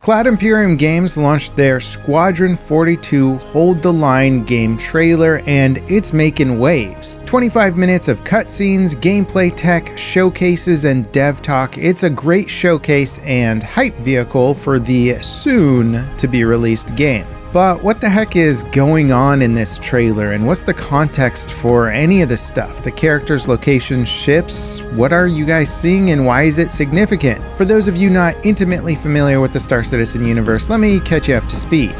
Cloud Imperium Games launched their Squadron 42 Hold the Line game trailer, and it's making waves. 25 minutes of cutscenes, gameplay tech, showcases, and dev talk. It's a great showcase and hype vehicle for the soon-to-be-released game. But what the heck is going on in this trailer, and what's the context for any of this stuff? The characters, locations, ships? What are you guys seeing and why is it significant? For those of you not intimately familiar with the Star Citizen universe, let me catch you up to speed.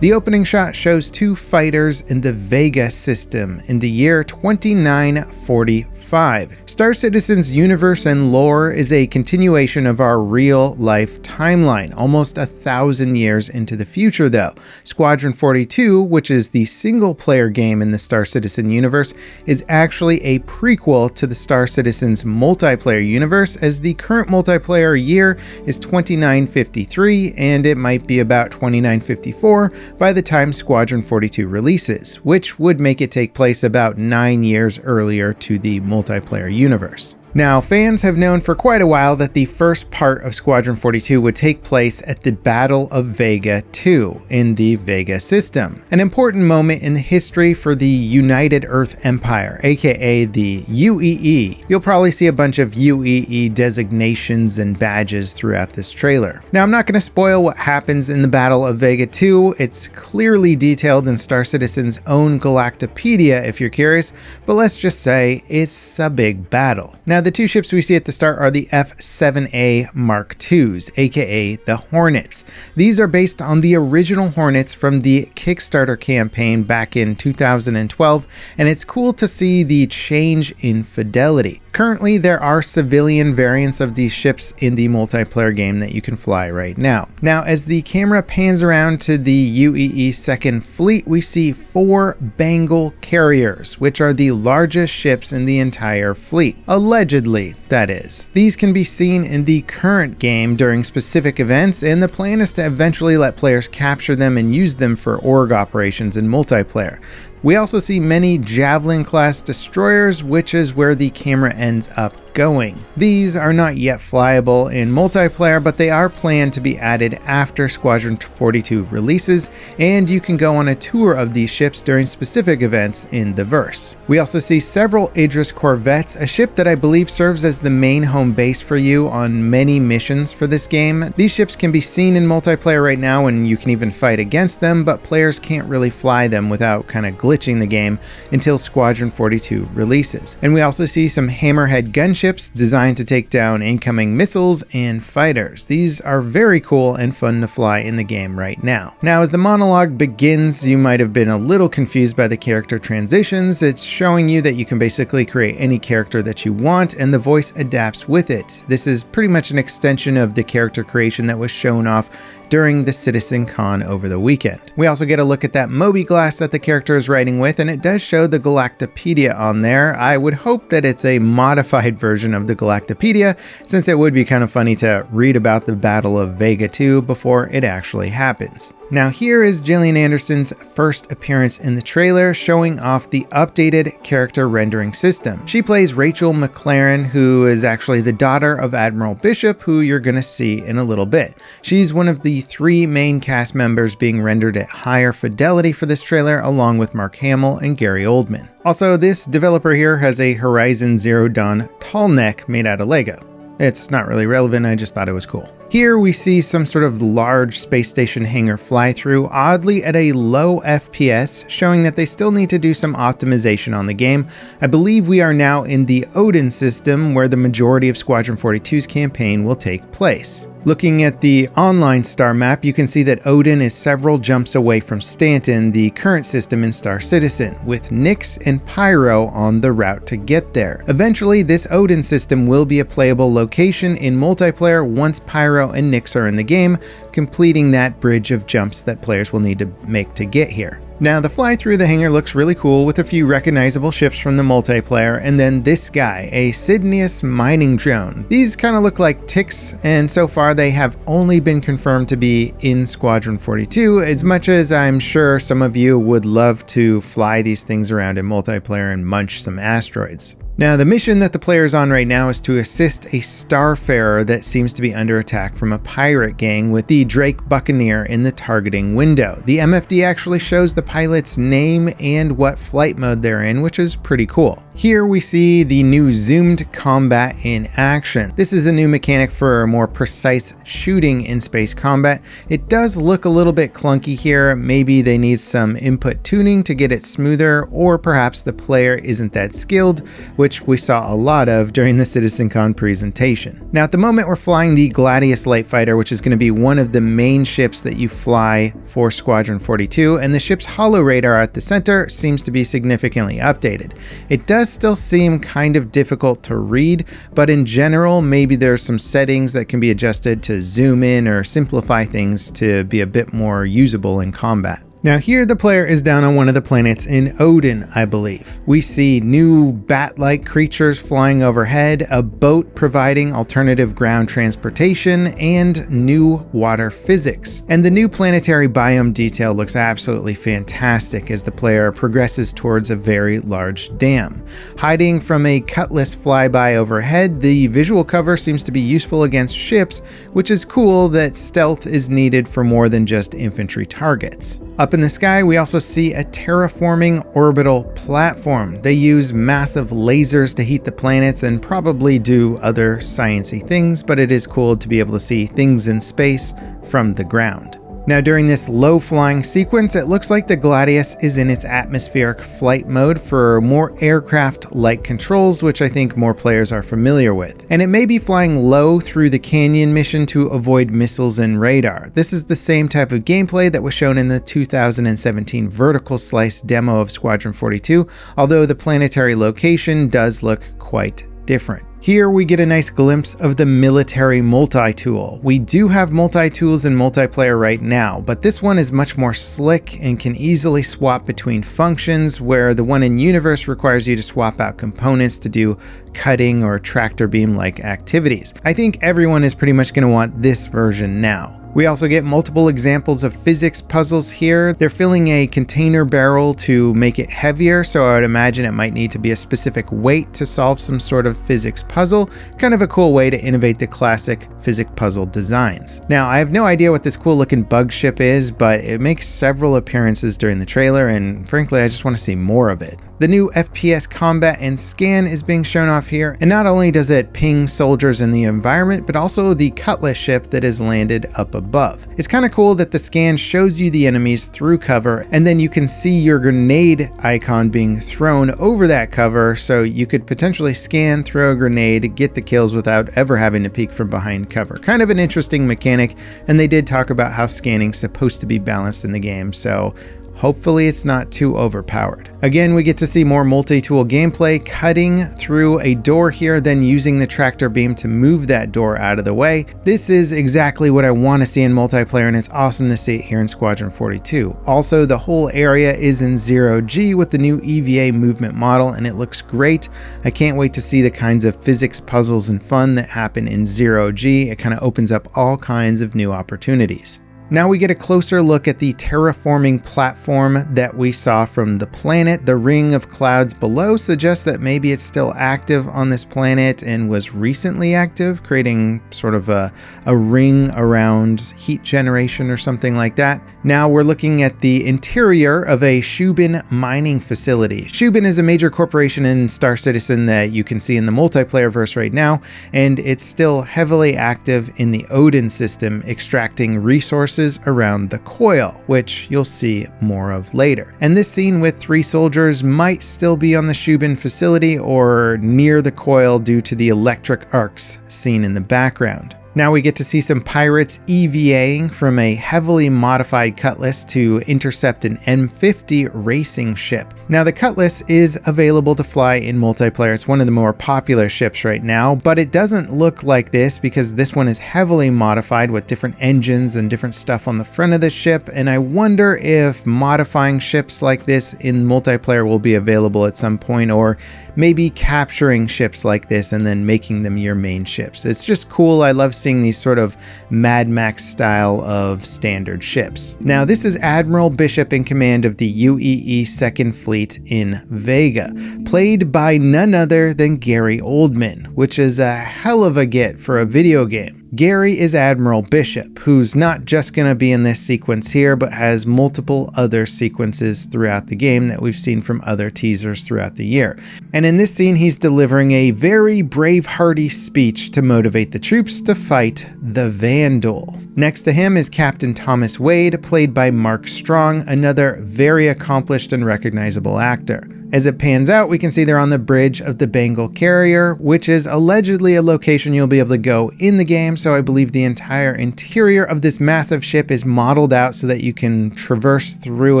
The opening shot shows two fighters in the Vega system in the year 2945. Star Citizen's universe and lore is a continuation of our real-life timeline, almost 1,000 years into the future though. Squadron 42, which is the single-player game in the Star Citizen universe, is actually a prequel to the Star Citizen's multiplayer universe, as the current multiplayer year is 2953, and it might be about 2954 by the time Squadron 42 releases, which would make it take place about 9 years earlier to the multiplayer universe. Now, fans have known for quite a while that the first part of Squadron 42 would take place at the Battle of Vega 2 in the Vega system, an important moment in the history for the United Earth Empire, aka the UEE. You'll probably see a bunch of UEE designations and badges throughout this trailer. Now, I'm not going to spoil what happens in the Battle of Vega 2. It's clearly detailed in Star Citizen's own Galactopedia if you're curious, but let's just say it's a big battle. Now, the two ships we see at the start are the F-7A Mark IIs, aka the Hornets. These are based on the original Hornets from the Kickstarter campaign back in 2012, and it's cool to see the change in fidelity. Currently, there are civilian variants of these ships in the multiplayer game that you can fly right now. Now, as the camera pans around to the UEE Second Fleet, we see 4 Bengal carriers, which are the largest ships in the entire fleet. Allegedly, that is. These can be seen in the current game during specific events, and the plan is to eventually let players capture them and use them for org operations in multiplayer. We also see many Javelin-class destroyers, which is where the camera ends up going. These are not yet flyable in multiplayer, but they are planned to be added after Squadron 42 releases, and you can go on a tour of these ships during specific events in the verse. We also see several Idris corvettes, a ship that I believe serves as the main home base for you on many missions for this game. These ships can be seen in multiplayer right now, and you can even fight against them, but players can't really fly them without kind of glitching the game until Squadron 42 releases. And we also see some Hammerhead gunships designed to take down incoming missiles and fighters. These are very cool and fun to fly in the game right now. Now, as the monologue begins, you might have been a little confused by the character transitions. It's showing you that you can basically create any character that you want, and the voice adapts with it. This is pretty much an extension of the character creation that was shown off during the CitizenCon over the weekend. We also get a look at that Moby glass that the character is writing with, and it does show the Galactopedia on there. I would hope that it's a modified version of the Galactopedia, since it would be kind of funny to read about the Battle of Vega 2 before it actually happens. Now, here is Gillian Anderson's first appearance in the trailer, showing off the updated character rendering system. She plays Rachel McLaren, who is actually the daughter of Admiral Bishop, who you're going to see in a little bit. She's one of the 3 main cast members being rendered at higher fidelity for this trailer, along with Mark Hamill and Gary Oldman. Also, this developer here has a Horizon Zero Dawn tall neck made out of Lego. It's not really relevant, I just thought it was cool. Here we see some sort of large space station hangar fly through, oddly at a low FPS, showing that they still need to do some optimization on the game. I believe we are now in the Odin system, where the majority of Squadron 42's campaign will take place. Looking at the online star map, you can see that Odin is several jumps away from Stanton, the current system in Star Citizen, with Nyx and Pyro on the route to get there. Eventually, this Odin system will be a playable location in multiplayer once Pyro and Nyx are in the game, completing that bridge of jumps that players will need to make to get here. Now, the fly through the hangar looks really cool with a few recognizable ships from the multiplayer, and then this guy, a Sidnius mining drone. These kind of look like ticks, and so far they have only been confirmed to be in Squadron 42, as much as I'm sure some of you would love to fly these things around in multiplayer and munch some asteroids. Now, the mission that the player is on right now is to assist a starfarer that seems to be under attack from a pirate gang with the Drake Buccaneer in the targeting window. The MFD actually shows the pilot's name and what flight mode they're in, which is pretty cool. Here we see the new zoomed combat in action. This is a new mechanic for more precise shooting in space combat. It does look a little bit clunky here. Maybe they need some input tuning to get it smoother, or perhaps the player isn't that skilled, which we saw a lot of during the citizencon presentation. Now, at the moment we're flying the Gladius Light Fighter, which is going to be one of the main ships that you fly for Squadron 42, and the ship's holo radar at the center seems to be significantly updated. It does still seem kind of difficult to read, but in general, maybe there's some settings that can be adjusted to zoom in or simplify things to be a bit more usable in combat. Now here the player is down on one of the planets in Odin, I believe. We see new bat-like creatures flying overhead, a boat providing alternative ground transportation, and new water physics. And the new planetary biome detail looks absolutely fantastic as the player progresses towards a very large dam. Hiding from a cutlass flyby overhead, the visual cover seems to be useful against ships, which is cool that stealth is needed for more than just infantry targets. Up in the sky, we also see a terraforming orbital platform. They use massive lasers to heat the planets and probably do other sciencey things, but it is cool to be able to see things in space from the ground. Now, during this low flying sequence, it looks like the Gladius is in its atmospheric flight mode for more aircraft-like controls, which I think more players are familiar with. And it may be flying low through the canyon mission to avoid missiles and radar. This is the same type of gameplay that was shown in the 2017 vertical slice demo of Squadron 42, although the planetary location does look quite different. Here we get a nice glimpse of the military multi-tool. We do have multi-tools in multiplayer right now, but this one is much more slick and can easily swap between functions, where the one in universe requires you to swap out components to do cutting or tractor beam like activities. I think everyone is pretty much going to want this version now. We also get multiple examples of physics puzzles here. They're filling a container barrel to make it heavier, so I would imagine it might need to be a specific weight to solve some sort of physics puzzle. Kind of a cool way to innovate the classic physics puzzle designs. Now, I have no idea what this cool looking bug ship is, but it makes several appearances during the trailer, and frankly, I just want to see more of it. The new FPS combat and scan is being shown off here, and not only does it ping soldiers in the environment, but also the Cutlass ship that is landed up above. It's kind of cool that the scan shows you the enemies through cover, and then you can see your grenade icon being thrown over that cover, so you could potentially scan, throw a grenade, get the kills without ever having to peek from behind cover. Kind of an interesting mechanic, and they did talk about how scanning's supposed to be balanced in the game, so hopefully it's not too overpowered. Again, we get to see more multi-tool gameplay, cutting through a door here, then using the tractor beam to move that door out of the way. This is exactly what I want to see in multiplayer, and it's awesome to see it here in Squadron 42. Also, the whole area is in 0G with the new EVA movement model, and it looks great. I can't wait to see the kinds of physics puzzles and fun that happen in 0G. It kind of opens up all kinds of new opportunities. Now we get a closer look at the terraforming platform that we saw from the planet. The ring of clouds below suggests that maybe it's still active on this planet and was recently active, creating sort of a ring around heat generation or something like that. Now we're looking at the interior of a Shubin mining facility. Shubin is a major corporation in Star Citizen that you can see in the multiplayer verse right now, and it's still heavily active in the Odin system, extracting resources around the coil, which you'll see more of later. And this scene with 3 soldiers might still be on the Shubin facility or near the coil due to the electric arcs seen in the background. Now we get to see some pirates EVAing from a heavily modified Cutlass to intercept an M50 racing ship. Now the Cutlass is available to fly in multiplayer. It's one of the more popular ships right now, but it doesn't look like this because this one is heavily modified with different engines and different stuff on the front of the ship, and I wonder if modifying ships like this in multiplayer will be available at some point, or maybe capturing ships like this and then making them your main ships. It's just cool. I love seeing seeing these sort of Mad Max style of standard ships. Now, this is Admiral Bishop in command of the UEE 2nd Fleet in Vega, played by none other than Gary Oldman, which is a hell of a get for a video game. Gary is Admiral Bishop, who's not just going to be in this sequence here, but has multiple other sequences throughout the game that we've seen from other teasers throughout the year. And in this scene, he's delivering a very brave-hearty speech to motivate the troops to fight the Vandal. Next to him is Captain Thomas Wade, played by Mark Strong, another very accomplished and recognizable actor. As it pans out, we can see they're on the bridge of the Bengal carrier, which is allegedly a location you'll be able to go in the game, so I believe the entire interior of this massive ship is modeled out so that you can traverse through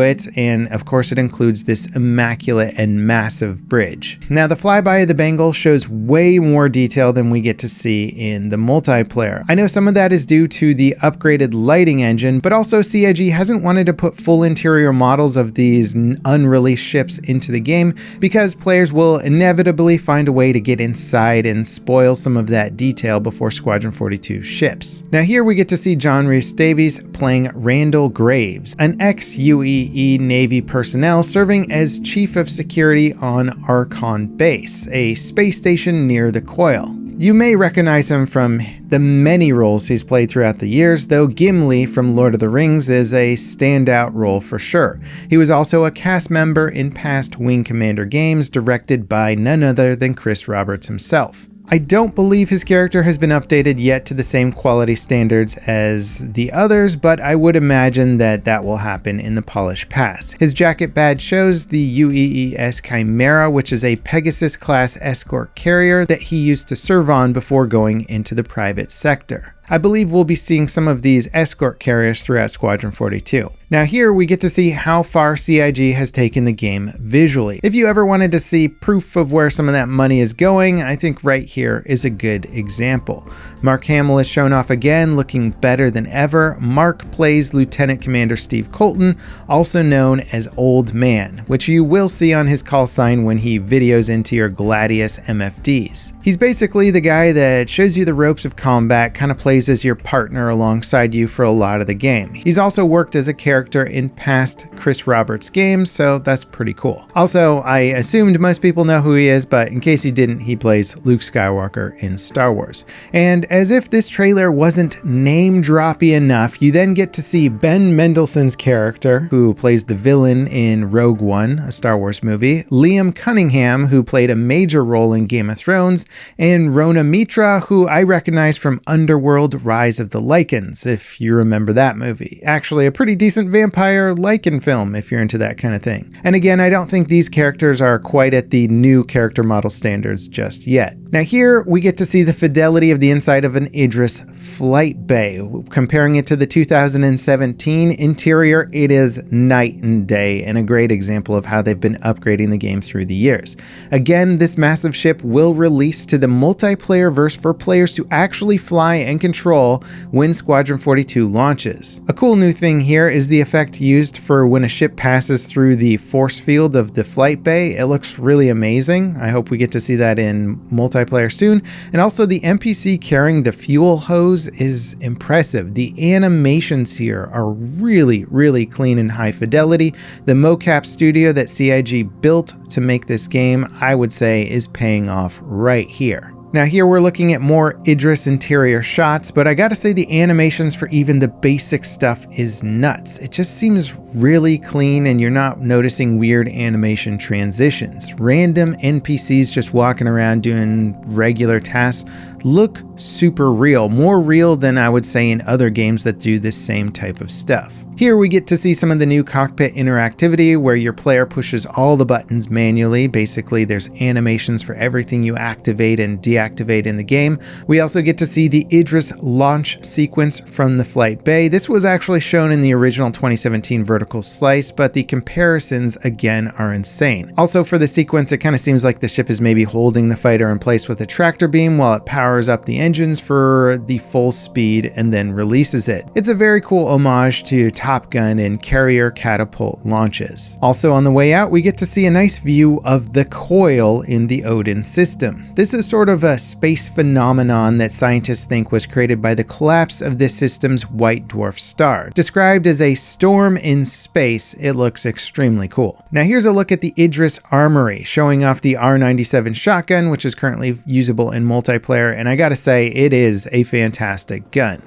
it, and of course it includes this immaculate and massive bridge. Now, the flyby of the Bengal shows way more detail than we get to see in the multiplayer. I know some of that is due to the upgraded lighting engine, but also CIG hasn't wanted to put full interior models of these unreleased ships into the game, because players will inevitably find a way to get inside and spoil some of that detail before Squadron 42 ships. Now here we get to see John Rhys-Davies playing Randall Graves, an ex-UEE Navy personnel serving as Chief of Security on Archon Base, a space station near the Coil. You may recognize him from the many roles he's played throughout the years, though Gimli from Lord of the Rings is a standout role for sure. He was also a cast member in past Wing Commander games, directed by none other than Chris Roberts himself. I don't believe his character has been updated yet to the same quality standards as the others, but I would imagine that that will happen in the Polish Pass. His jacket badge shows the UEES Chimera, which is a Pegasus-class escort carrier that he used to serve on before going into the private sector. I believe we'll be seeing some of these escort carriers throughout Squadron 42. Now here we get to see how far CIG has taken the game visually. If you ever wanted to see proof of where some of that money is going, I think right here is a good example. Mark Hamill is shown off again, looking better than ever. Mark plays Lieutenant Commander Steve Colton, also known as Old Man, which you will see on his call sign when he videos into your Gladius MFDs. He's basically the guy that shows you the ropes of combat, kind of plays as your partner alongside you for a lot of the game. He's also worked as a character in past Chris Roberts games, so that's pretty cool. Also, I assumed most people know who he is, but in case you didn't, he plays Luke Skywalker in Star Wars. And as if this trailer wasn't name-droppy enough, you then get to see Ben Mendelsohn's character, who plays the villain in Rogue One, a Star Wars movie, Liam Cunningham, who played a major role in Game of Thrones, and Rona Mitra, who I recognize from Underworld: Rise of the Lycans, if you remember that movie. Actually, a pretty decent vampire Lycan film, if you're into that kind of thing. And again, I don't think these characters are quite at the new character model standards just yet. Now here, we get to see the fidelity of the inside of an Idris flight bay. Comparing it to the 2017 interior, it is night and day, and a great example of how they've been upgrading the game through the years. Again, this massive ship will release to the multiplayer verse for players to actually fly and control when Squadron 42 launches. A cool new thing here is the effect used for when a ship passes through the force field of the flight bay. It looks really amazing. I hope we get to see that in multiplayer soon. And also the NPC carrying the fuel hose is impressive. The animations here are really clean and high fidelity. The mocap studio that CIG built to make this game, I would say, is paying off right here. Now here we're looking at more Idris interior shots, but I gotta say the animations for even the basic stuff is nuts. It just seems really clean and you're not noticing weird animation transitions. Random NPCs just walking around doing regular tasks look super real, more real than I would say in other games that do this same type of stuff. Here we get to see some of the new cockpit interactivity where your player pushes all the buttons manually. Basically, there's animations for everything you activate and deactivate in the game. We also get to see the Idris launch sequence from the flight bay. This was actually shown in the original 2017 vertical slice, but the comparisons again are insane. Also for the sequence, it kind of seems like the ship is maybe holding the fighter in place with a tractor beam while it powers powers up the engines for the full speed and then releases it. It's a very cool homage to Top Gun and carrier catapult launches. Also on the way out, we get to see a nice view of the coil in the Odin system. This is sort of a space phenomenon that scientists think was created by the collapse of this system's white dwarf star. Described as a storm in space, it looks extremely cool. Now here's a look at the Idris armory, showing off the R97 shotgun, which is currently usable in multiplayer, and I gotta say, it is a fantastic gun.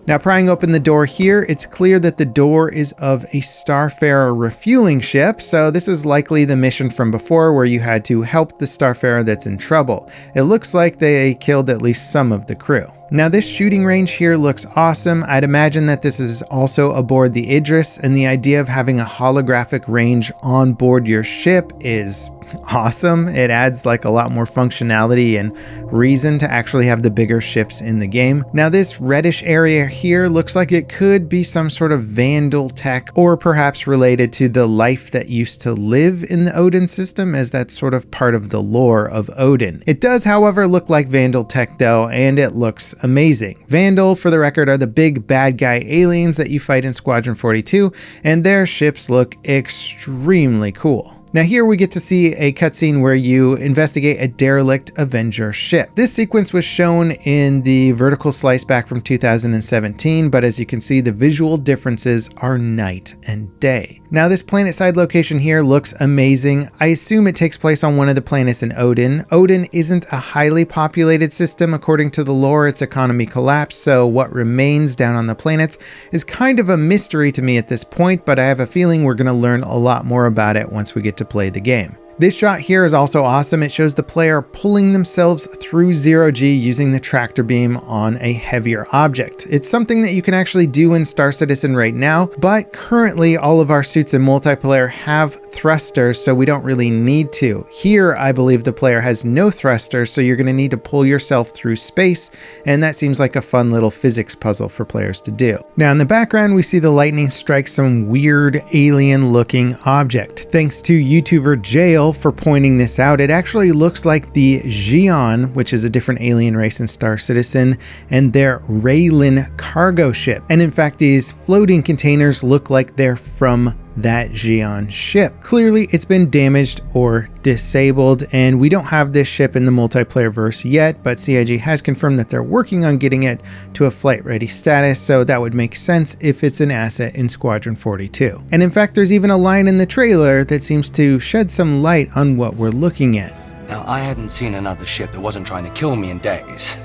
Now prying open the door here, it's clear that the door is of a Starfarer refueling ship, so this is likely the mission from before where you had to help the Starfarer that's in trouble. It looks like they killed at least some of the crew. Now this shooting range here looks awesome. I'd imagine that this is also aboard the Idris, and the idea of having a holographic range on board your ship is awesome. It adds like a lot more functionality and reason to actually have the bigger ships in the game. Now this reddish area here looks like it could be some sort of Vandal tech, or perhaps related to the life that used to live in the Odin system, as that's sort of part of the lore of Odin. It does, however, look like Vandal tech though, and it looks amazing. Vandal, for the record, are the big bad guy aliens that you fight in Squadron 42, and their ships look extremely cool. Now here we get to see a cutscene where you investigate a derelict Avenger ship. This sequence was shown in the vertical slice back from 2017, but as you can see, the visual differences are night and day. Now this planet-side location here looks amazing. I assume it takes place on one of the planets in Odin. Odin isn't a highly populated system. According to the lore, its economy collapsed, so what remains down on the planets is kind of a mystery to me at this point, but I have a feeling we're going to learn a lot more about it once we get to play the game. This shot here is also awesome. It shows the player pulling themselves through zero-G using the tractor beam on a heavier object. It's something that you can actually do in Star Citizen right now, but currently all of our suits in multiplayer have thrusters, so we don't really need to. Here, I believe the player has no thrusters, so you're going to need to pull yourself through space, and that seems like a fun little physics puzzle for players to do. Now in the background, we see the lightning strike some weird alien-looking object. Thanks to YouTuber Jail for pointing this out, it actually looks like the Xion, which is a different alien race in Star Citizen, and their Raylin cargo ship. And in fact, these floating containers look like they're from that Xion ship. Clearly it's been damaged or disabled, and we don't have this ship in the multiplayer verse yet, but CIG has confirmed that they're working on getting it to a flight ready status, so that would make sense if it's an asset in Squadron 42. And in fact, there's even a line in the trailer that seems to shed some light on what we're looking at. Now, I hadn't seen another ship that wasn't trying to kill me in days,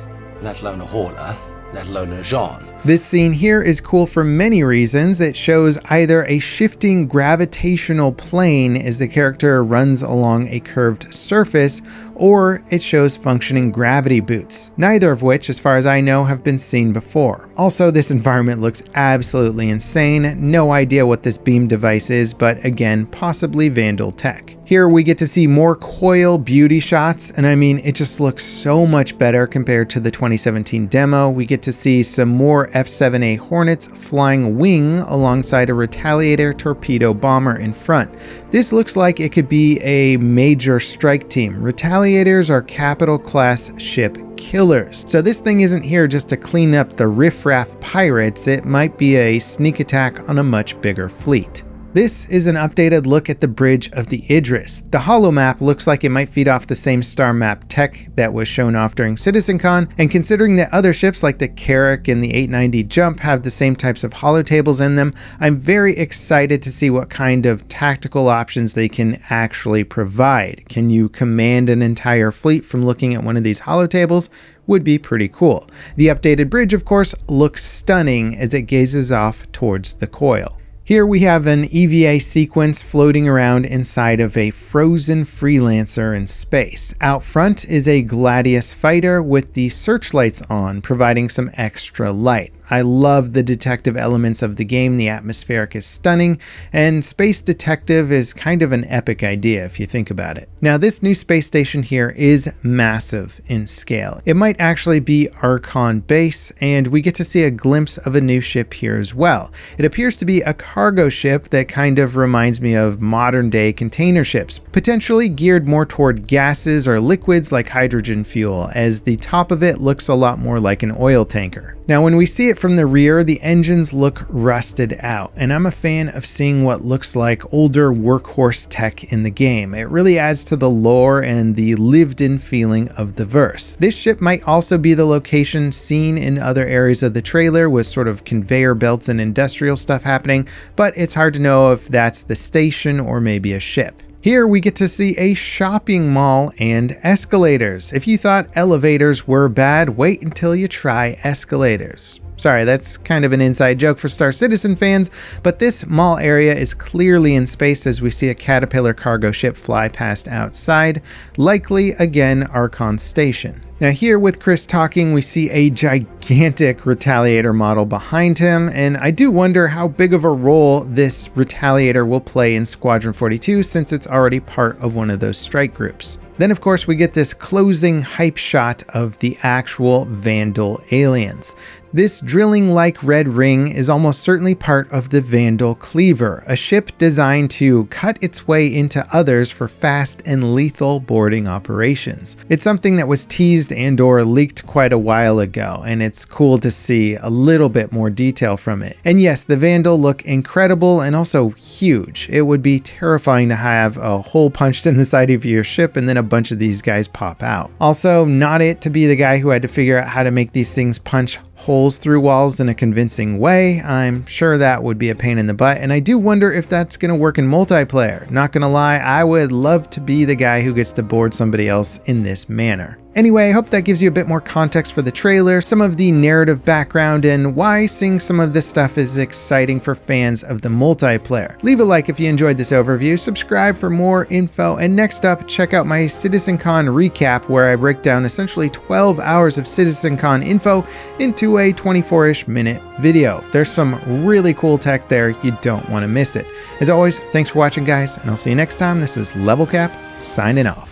let alone a hauler, let alone a Jean. This scene here is cool for many reasons. It shows either a shifting gravitational plane as the character runs along a curved surface, or it shows functioning gravity boots, neither of which, as far as I know, have been seen before. Also, this environment looks absolutely insane. No idea what this beam device is, but again, possibly Vandal tech. Here we get to see more coil beauty shots, and I mean, it just looks so much better compared to the 2017 demo. We get to see some more F-7A Hornets flying wing alongside a Retaliator torpedo bomber in front. This looks like it could be a major strike team. Retaliators are capital class ship killers. So this thing isn't here just to clean up the riffraff pirates. It might be a sneak attack on a much bigger fleet. This is an updated look at the bridge of the Idris. The holo map looks like it might feed off the same star map tech that was shown off during citizencon, and considering that other ships like the Carrack and the 890 Jump have the same types of holo tables in them, I'm very excited to see what kind of tactical options they can actually provide. Can you command an entire fleet from looking at one of these holo tables? Would be pretty cool. The updated bridge, of course, looks stunning as it gazes off towards the coil. Here we have an EVA sequence floating around inside of a frozen freelancer in space. Out front is a Gladius fighter with the searchlights on, providing some extra light. I love the detective elements of the game. The atmospheric is stunning, and Space Detective is kind of an epic idea if you think about it. Now, this new space station here is massive in scale. It might actually be Archon base, and we get to see a glimpse of a new ship here as well. It appears to be a cargo ship that kind of reminds me of modern day container ships, potentially geared more toward gases or liquids like hydrogen fuel, as the top of it looks a lot more like an oil tanker. Now, when we see it from the rear, the engines look rusted out, and I'm a fan of seeing what looks like older workhorse tech in the game. It really adds to the lore and the lived-in feeling of the verse. This ship might also be the location seen in other areas of the trailer with sort of conveyor belts and industrial stuff happening, but it's hard to know if that's the station or maybe a ship. Here we get to see a shopping mall and escalators. If you thought elevators were bad, wait until you try escalators. Sorry, that's kind of an inside joke for Star Citizen fans, but this mall area is clearly in space as we see a Caterpillar cargo ship fly past outside, likely again Archon Station. Now here with Chris talking, we see a gigantic Retaliator model behind him, and I do wonder how big of a role this Retaliator will play in Squadron 42 since it's already part of one of those strike groups. Then of course we get this closing hype shot of the actual Vandal aliens. This drilling-like red ring is almost certainly part of the Vandal Cleaver, a ship designed to cut its way into others for fast and lethal boarding operations. It's something that was teased and/or leaked quite a while ago, and it's cool to see a little bit more detail from it. And yes, the Vandal look incredible and also huge. It would be terrifying to have a hole punched in the side of your ship and then a bunch of these guys pop out. Also, not it to be the guy who had to figure out how to make these things punch holes through walls in a convincing way. I'm sure that would be a pain in the butt, and I do wonder if that's going to work in multiplayer. Not gonna lie, I would love to be the guy who gets to board somebody else in this manner. Anyway, I hope that gives you a bit more context for the trailer, some of the narrative background, and why seeing some of this stuff is exciting for fans of the multiplayer. Leave a like if you enjoyed this overview, subscribe for more info, and next up, check out my CitizenCon recap where I break down essentially 12 hours of CitizenCon info into a 24-ish minute video. There's some really cool tech there, you don't want to miss it. As always, thanks for watching guys, and I'll see you next time. This is Level Cap, signing off.